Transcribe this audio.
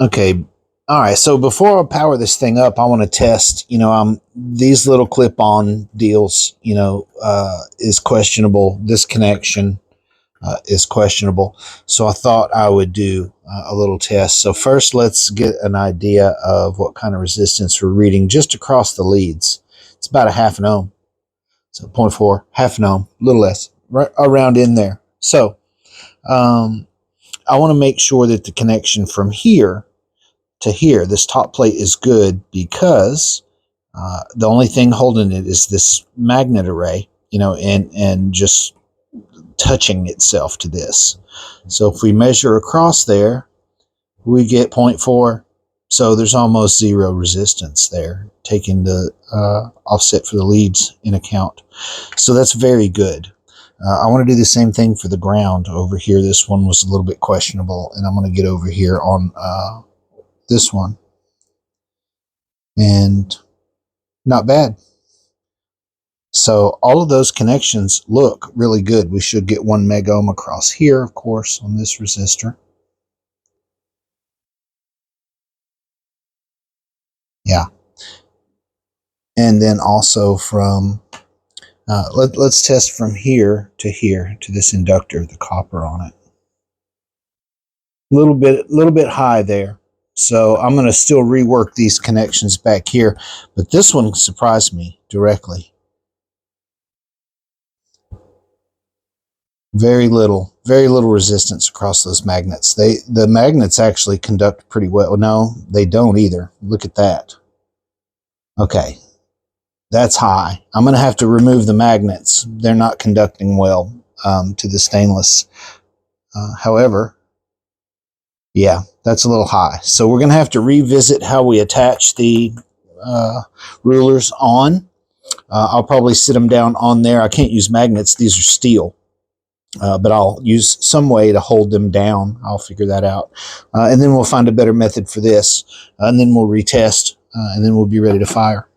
Okay. All right. So before I power this thing up, I want to test, these little clip-on deals, is questionable. This connection is questionable. So I thought I would do a little test. So first, let's get an idea of what kind of resistance we're reading just across the leads. It's about a half an ohm. So 0.4, half an ohm, a little less, right around in there. So I want to make sure that the connection from here to here, this top plate, is good, because the only thing holding it is this magnet array, and just touching itself to this. So if we measure across there, we get 0.4. So there's almost zero resistance there, taking the offset for the leads in account. So that's very good. I want to do the same thing for the ground over here. This one was a little bit questionable, and I'm going to get over here on this one. And not bad. So all of those connections look really good. We should get 1 megohm across here, of course, on this resistor. Yeah. And then also from, let's test from here to this inductor, the copper on it. Little bit high there. So I'm going to still rework these connections back here, but this one surprised me directly. Very little resistance across those magnets. The magnets actually conduct pretty well. No, they don't either. Look at that. Okay, that's high. I'm going to have to remove the magnets. They're not conducting well to the stainless. However, yeah, that's a little high. So we're going to have to revisit how we attach the rulers on. I'll probably sit them down on there. I can't use magnets. These are steel. But I'll use some way to hold them down. I'll figure that out. And then we'll find a better method for this. And then we'll retest. And then we'll be ready to fire.